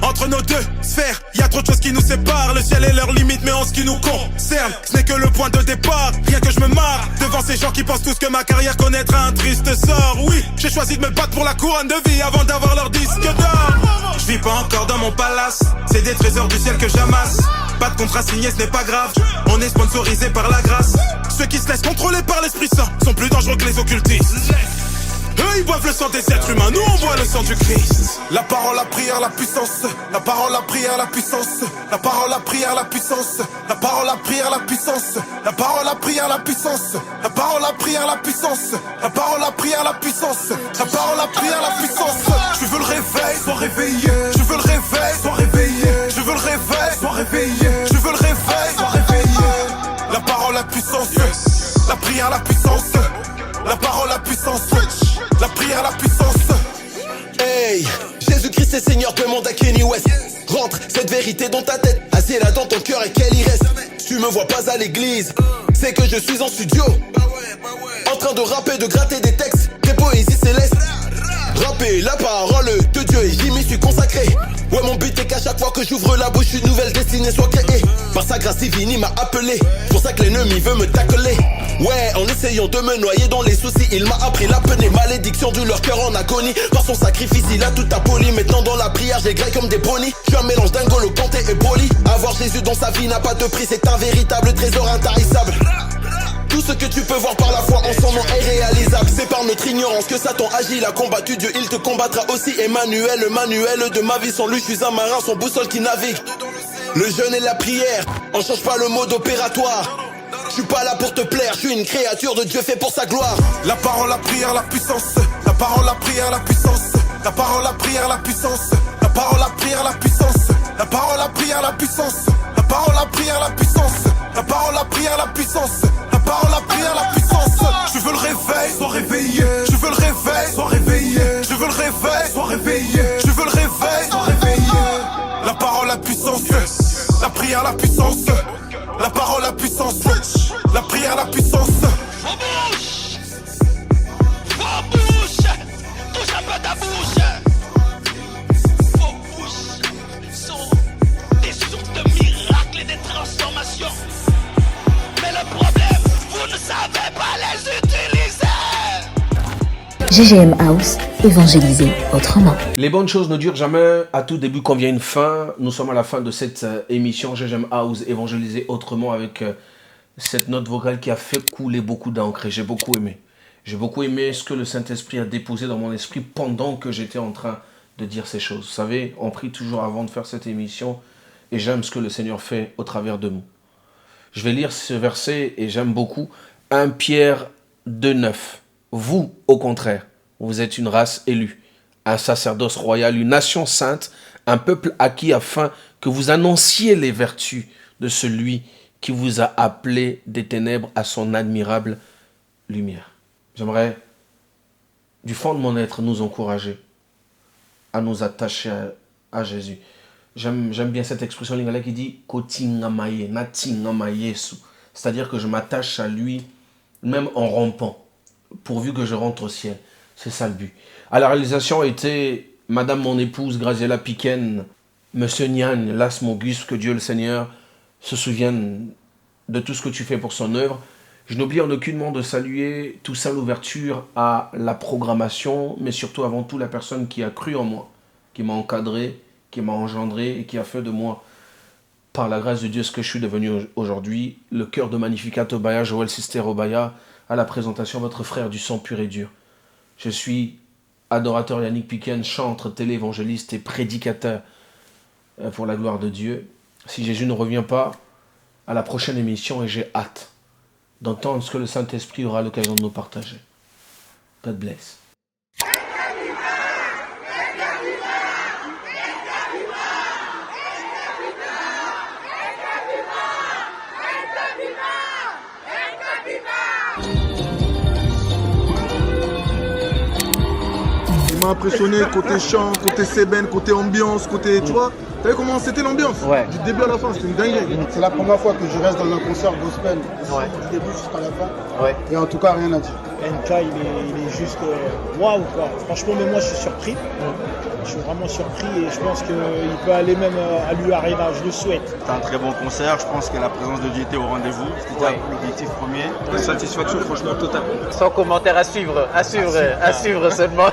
Entre nos deux sphères, y a trop de choses qui nous séparent. Le ciel est leur limite, mais en ce qui nous concerne, ce n'est que le point de départ. Rien que je me marre devant ces gens qui pensent tous que ma carrière connaîtra un triste sort. Oui, j'ai choisi de me battre pour la couronne de vie avant d'avoir leur disque d'or. Je vis pas encore dans mon palace, c'est des trésors du ciel que j'amasse. Pas de contrat signé, ce n'est pas grave, on est sponsorisé par la grâce. Ceux qui se laissent contrôler par l'Esprit Saint sont plus dangereux que les occultistes. Eux ils boivent le sang des êtres humains, nous on boit le sang du Christ. La parole, la prière, la puissance. La parole, la prière, la puissance. La parole, la prière, la puissance. La parole, la prière, la puissance. La parole, la prière, la puissance. La parole, la prière, la puissance. La parole, la prière, la puissance. La parole, la prière, la puissance. Je veux le réveil, Jésus-Christ est Seigneur, demande à Kenny West. Rentre cette vérité dans ta tête, assieds-la dans ton cœur et qu'elle y reste. Tu me vois pas à l'église, c'est que je suis en studio, en train de rapper, de gratter des textes, des poésies célestes. Rapper la parole de Dieu et j'y m'y suis consacré. Ouais, mon but est qu'à chaque fois que j'ouvre la bouche, une nouvelle destinée soit créée. Par sa grâce divine, il m'a appelé. C'est pour ça que l'ennemi veut me tacler. Ouais, en essayant de me noyer dans les soucis, il m'a appris l'apnée. Malédiction du leur cœur en agonie. Par son sacrifice, il a tout aboli. Maintenant dans la prière, j'ai gré comme des ponis. Je suis un mélange d'Ngolo Kanté et Poli. Avoir Jésus dans sa vie n'a pas de prix, c'est un véritable trésor intarissable. Tout ce que tu peux voir par la foi en son nom est réalisable. C'est par notre ignorance que Satan agit. Il a combattu Dieu, il te combattra aussi. Emmanuel, le manuel de ma vie. Sans lui, je suis un marin, son boussole qui navigue. Le jeûne et la prière, on change pas le mode opératoire. Je suis pas là pour te plaire, je suis une créature de Dieu fait pour sa gloire. La parole, la prière, la puissance. La parole, la prière, la puissance. La parole, la prière, la puissance. La parole, la prière, la puissance. La parole, la prière, la puissance. La parole, la prière, la puissance. La parole, la prière, la puissance. La parole, la prière, la puissance. Je veux le réveil, sois réveillé. Je veux le réveil, sois réveillé. Je veux le réveil, sois réveillé. Je veux le réveil, sois réveillé. La parole, la puissance. La prière, la puissance. La parole, la puissance. La prière, la puissance. Vos bouches, touche un peu ta bouche. Vos bouches sont des sources de miracles et de transformations. Mais le problème, vous ne savez pas les utiliser. GGM House, évangéliser autrement. Les bonnes choses ne durent jamais. À tout début convient une fin. Nous sommes à la fin de cette émission GGM House, évangéliser autrement, avec cette note vocale qui a fait couler beaucoup d'encre. J'ai beaucoup aimé. J'ai beaucoup aimé ce que le Saint-Esprit a déposé dans mon esprit pendant que j'étais en train de dire ces choses. Vous savez, on prie toujours avant de faire cette émission et j'aime ce que le Seigneur fait au travers de nous. Je vais lire ce verset et j'aime beaucoup. 1 Pierre 2,9. Vous, au contraire, vous êtes une race élue, un sacerdoce royal, une nation sainte, un peuple acquis afin que vous annonciez les vertus de celui qui vous a appelé des ténèbres à son admirable lumière. J'aimerais, du fond de mon être, nous encourager à nous attacher à Jésus. J'aime bien cette expression lingala qui dit « kotingamaye, natingamayesu », c'est-à-dire que je m'attache à lui, même en rampant, pourvu que je rentre au ciel. C'est ça le but. À la réalisation était Madame mon épouse Graziella Piquen, Monsieur Niagne, Las Mogus, que Dieu le Seigneur se souvienne de tout ce que tu fais pour son œuvre. Je n'oublie en aucunement de saluer tout ça, l'ouverture à la programmation, mais surtout avant tout la personne qui a cru en moi, qui m'a encadré, qui m'a engendré et qui a fait de moi, par la grâce de Dieu, ce que je suis devenu aujourd'hui, le cœur de Magnificat Obaya, Joël Sister Obaya, à la présentation, votre frère du sang pur et dur. Je suis adorateur Yannick Piquen, chantre, téléévangéliste et prédicateur pour la gloire de Dieu. Si Jésus ne revient pas, à la prochaine émission, et j'ai hâte d'entendre ce que le Saint-Esprit aura l'occasion de nous partager. God bless. Il m'a impressionné côté chant, côté sébène, côté ambiance, côté, tu vois. T'as vu comment c'était l'ambiance? Ouais. Du début à la fin, c'était une dinguerie. C'est la première fois que je reste dans un concert gospel, du début jusqu'à la fin. Ouais. Et en tout cas, rien à dire. NK, il est juste waouh quoi. Franchement, même moi, je suis surpris. Je suis vraiment surpris et je pense qu'il peut aller même à l'U-Arena, je le souhaite. C'était un très bon concert, je pense que la présence de Dieu était au rendez-vous. C'était l'objectif premier. Une satisfaction franchement totale. Sans commentaire à suivre seulement.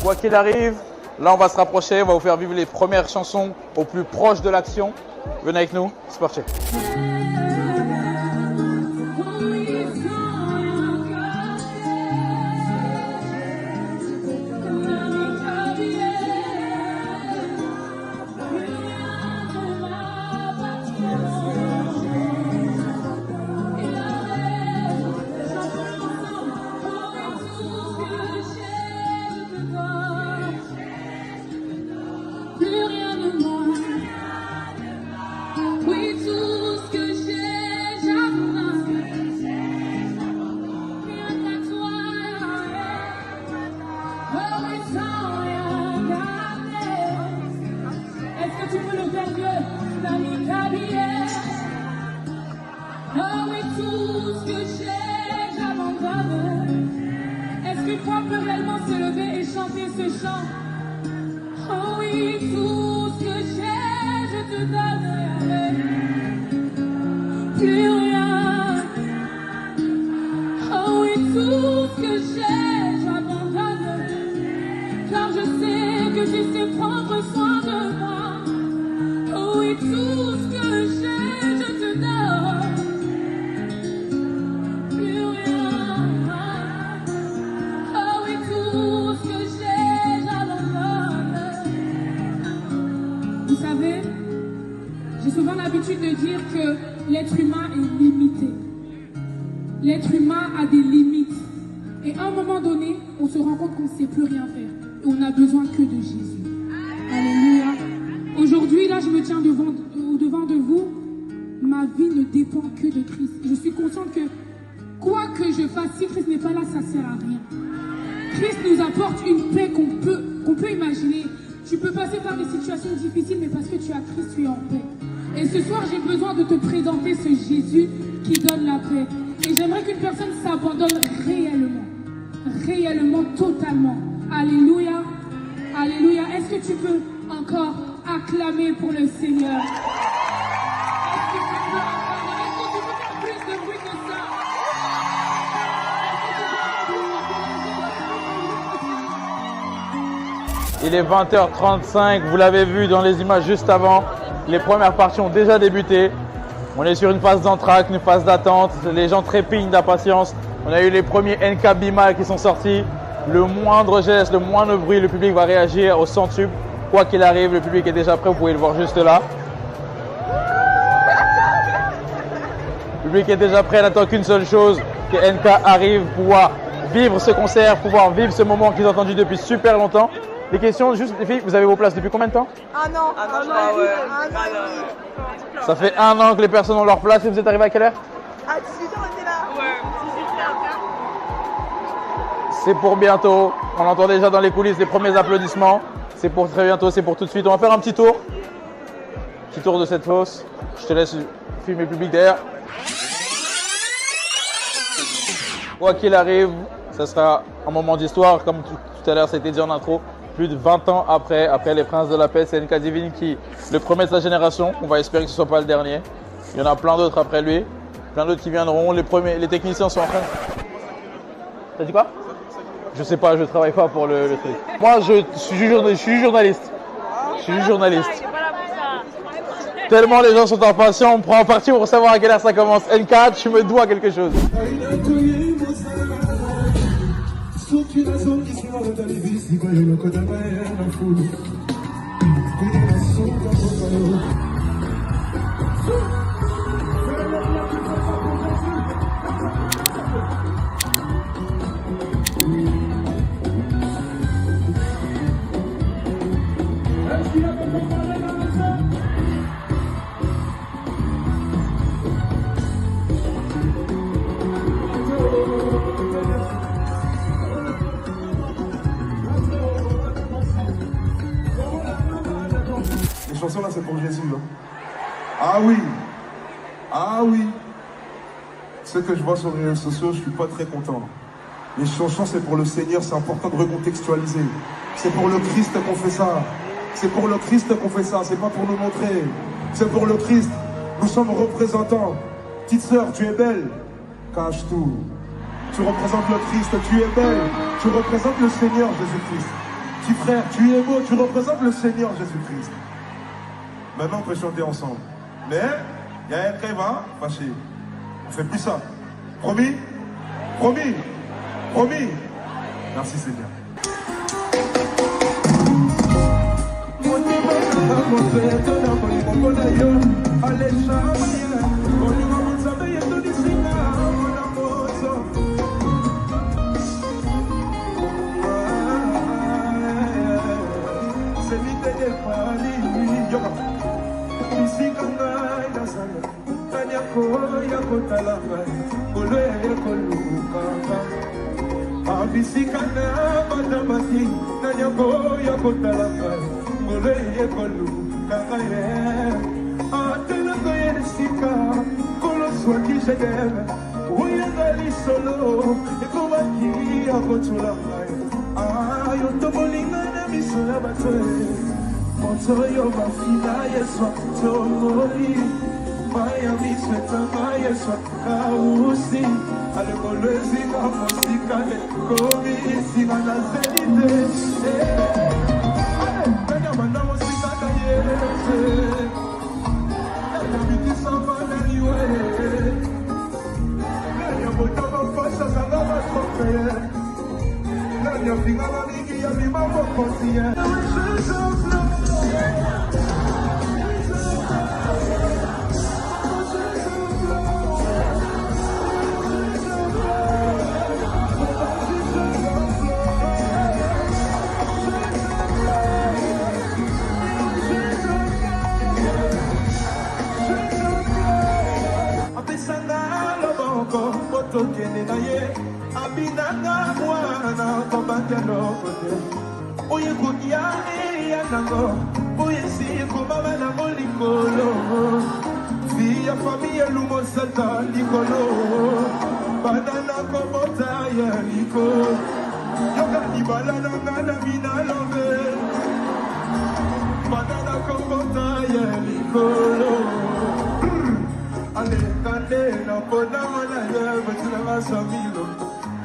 Quoi qu'il arrive, là on va se rapprocher, on va vous faire vivre les premières chansons au plus proche de l'action. Venez avec nous, c'est parti. L'être humain a des limites. Et à un moment donné, on se rend compte qu'on ne sait plus rien faire. Et on n'a besoin que de Jésus. Alléluia. Aujourd'hui, là, je me tiens devant de vous. Ma vie ne dépend que de Christ. Je suis consciente que quoi que je fasse, si Christ n'est pas là, ça ne sert à rien. Christ nous apporte une paix qu'on peut imaginer. Tu peux passer par des situations difficiles, mais parce que tu as Christ, tu es en paix. Et ce soir, j'ai besoin de te présenter ce Jésus qui donne la paix. Et j'aimerais qu'une personne s'abandonne réellement, totalement. Alléluia, alléluia. Est-ce que tu peux encore acclamer pour le Seigneur? Est-ce que tu peux faire plus de bruit que ça? Il est 20h35, vous l'avez vu dans les images juste avant. Les premières parties ont déjà débuté. On est sur une phase d'entracte, une phase d'attente. Les gens trépignent d'impatience. On a eu les premiers NK Bima qui sont sortis. Le moindre geste, le moindre bruit, le public va réagir au centuple. Quoi qu'il arrive, le public est déjà prêt. Vous pouvez le voir juste là. Le public est déjà prêt. Il n'attend qu'une seule chose, que NK arrive, pouvoir vivre ce concert, pouvoir vivre ce moment qu'ils ont attendu depuis super longtemps. Les questions, juste les filles, vous avez vos places depuis combien de temps? Un an. Ça fait 1 an que les personnes ont leur place et vous êtes arrivé à quelle heure? À 18h, on était là. Ouais. C'est pour bientôt. On entend déjà dans les coulisses les premiers applaudissements. C'est pour très bientôt, c'est pour tout de suite. On va faire un petit tour. Petit tour de cette fosse. Je te laisse filmer le public derrière. Quoi qu'il arrive, ça sera un moment d'histoire, comme tout à l'heure, ça a été dit en intro. Plus de 20 ans après les Princes de la Paix, c'est NK Divine qui le premier de sa génération. On va espérer que ce ne soit pas le dernier. Il y en a plein d'autres après lui, plein d'autres qui viendront. Les techniciens sont en train. T'as dit quoi? Je sais pas, je travaille pas pour le truc. Moi, je suis journaliste. Je suis journaliste. Tellement les gens sont impatients, on prend en partie pour savoir à quelle heure ça commence. NK, tu me dois quelque chose. Les chansons là, c'est pour Jésus. Hein. Ah oui. Ah oui. Ce que je vois sur les réseaux sociaux, je suis pas très content. Les chansons, c'est pour le Seigneur, c'est important de recontextualiser. C'est pour le Christ qu'on fait ça. C'est pour le Christ qu'on fait ça, c'est pas pour nous montrer. C'est pour le Christ. Nous sommes représentants. Petite sœur, tu es belle. Cache tout. Tu représentes le Christ, tu es belle. Tu représentes le Seigneur Jésus-Christ. Petit frère, tu es beau, tu représentes le Seigneur Jésus-Christ. Maintenant, on peut chanter ensemble. Mais, il y a un qui va fâcher. On fait plus ça. Promis? Promis? Promis? Merci Seigneur. Abisikana badamaki nanyako yakotalaka ngoleye kolukaka ye atelaka ye sika koloswaki jedeme oyanga lisolo ekomaki yakotulaka ayo tobolinga na miso ya bato moto oyo bafina yeswa tomoli maya misweta mayeswa kausi alekolozi na mosika komi isika na zenite kanyamanda mosika na yese ekabikisama na liwe nanyabotama pasa zanga batrofeye nanyafingama mingi ya bima mokonsiye tokende na ye abinanga mwana kobanga lokote oye kokia eya nango oye siko mama nango likolo vi ya famille lumo salta likolo banana kobota ya liko yoka libala nanga na mina lobe banana kobota ya likolo ale kande na pona mala ye betula masamilo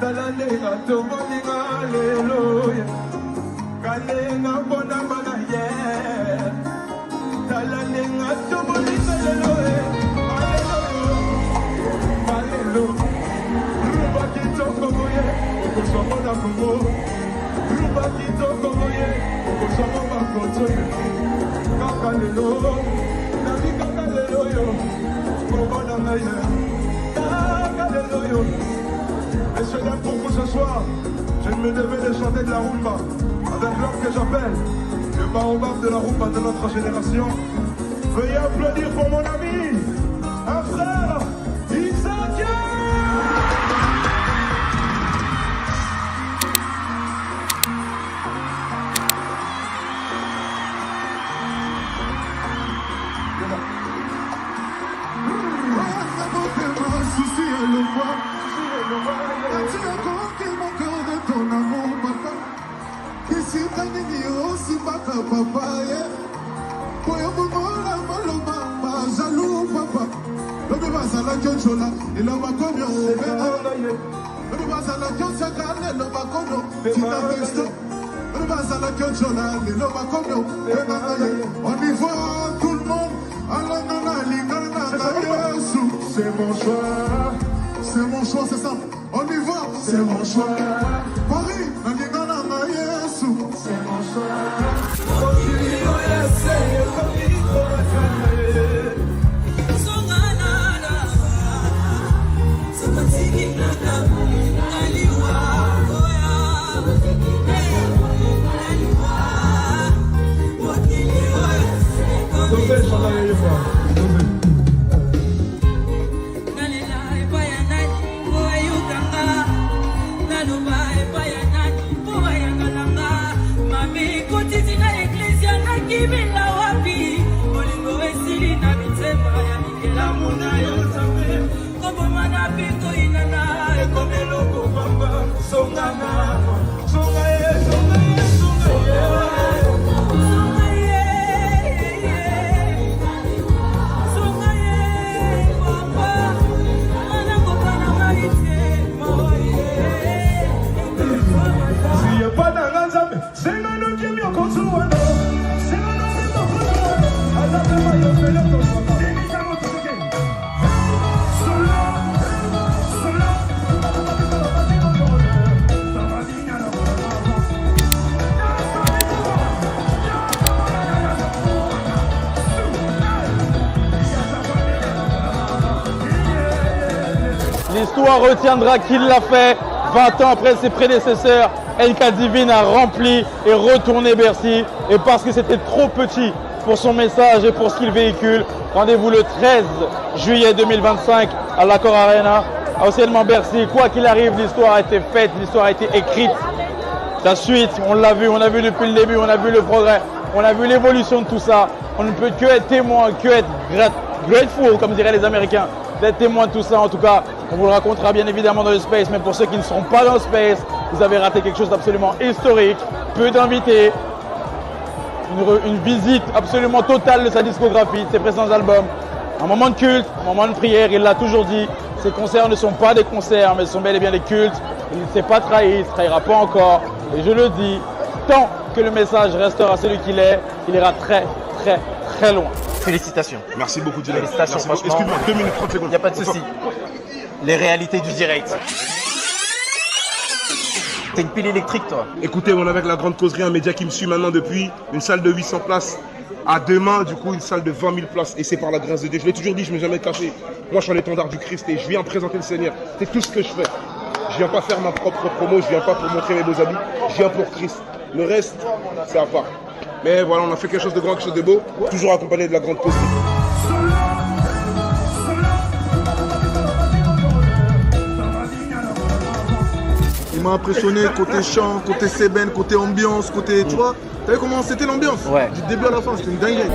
talande ga tomoni ga lelo ye kale na pona mala ye talande ga tomoni ga lelo ye alelo ruba kitoko moye okosomo na kongo ruba kitoko moye okosomo ba koto kaka lelo na bikaka lelo yo. Messieurs, dames, pour vous ce soir, je me devais de chanter de la rumba avec l'homme que j'appelle le baobab de la rumba de notre génération. Veuillez applaudir pour mon ami, un frère, Isaac. Papa, yeah. Boy, I'm gonna jaloux, papa. Le bébé, ça la gueule, chola. Il a ma cognon, le bébé, ça la gueule, ça calme, le bacono. Tu t'as texto. Le bébé, ça la gueule, chola. Il a ma cognon, on y voit tout le monde. C'est mon choix. C'est mon choix, c'est simple. On y va, c'est mon choix. Paris, c'est mon choix. S'il n'y a pas d'argent, c'est non. l'histoire retiendra qu'il l'a fait. 20 ans après ses prédécesseurs, NK Divine a rempli et retourné Bercy. Et parce que c'était trop petit pour son message et pour ce qu'il véhicule, rendez-vous le 13 juillet 2025 à l'Accor Arena, anciennement Bercy. Quoi qu'il arrive, l'histoire a été faite, l'histoire a été écrite. La suite, on l'a vu depuis le début, on a vu le progrès, on a vu l'évolution de tout ça. On ne peut que être témoin, que être grateful, comme diraient les Américains, d'être témoin de tout ça. En tout cas, on vous le racontera bien évidemment dans le Space, mais pour ceux qui ne seront pas dans le Space, vous avez raté quelque chose d'absolument historique. Peu d'invités, une visite absolument totale de sa discographie, de ses précédents albums. Un moment de culte, un moment de prière, il l'a toujours dit. Ces concerts ne sont pas des concerts, mais ce sont bel et bien des cultes. Il ne s'est pas trahi, il ne se trahira pas encore. Et je le dis, tant que le message restera celui qu'il est, il ira très, très, très loin. Félicitations. Merci beaucoup, Dylan. Félicitations, franchement. Excuse-moi, 2 minutes, 30 secondes. Il n'y a pas de souci. Les réalités du direct. T'es une pile électrique, toi. Écoutez, on est avec la Grande Causerie, un média qui me suit maintenant depuis une salle de 800 places à demain, du coup, une salle de 20 000 places. Et c'est par la grâce de Dieu. Je l'ai toujours dit, je ne m'ai jamais caché. Moi, je suis l'étendard du Christ et je viens présenter le Seigneur. C'est tout ce que je fais. Je viens pas faire ma propre promo, je viens pas pour montrer mes beaux habits. Je viens pour Christ. Le reste, c'est à part. Mais voilà, on a fait quelque chose de grand, quelque chose de beau. Toujours accompagné de la Grande Causerie. Il m'a impressionné côté chant, côté sébène, côté ambiance, côté, tu vois. T'as vu comment c'était l'ambiance? Ouais. Du début à la fin, c'était une dinguerie.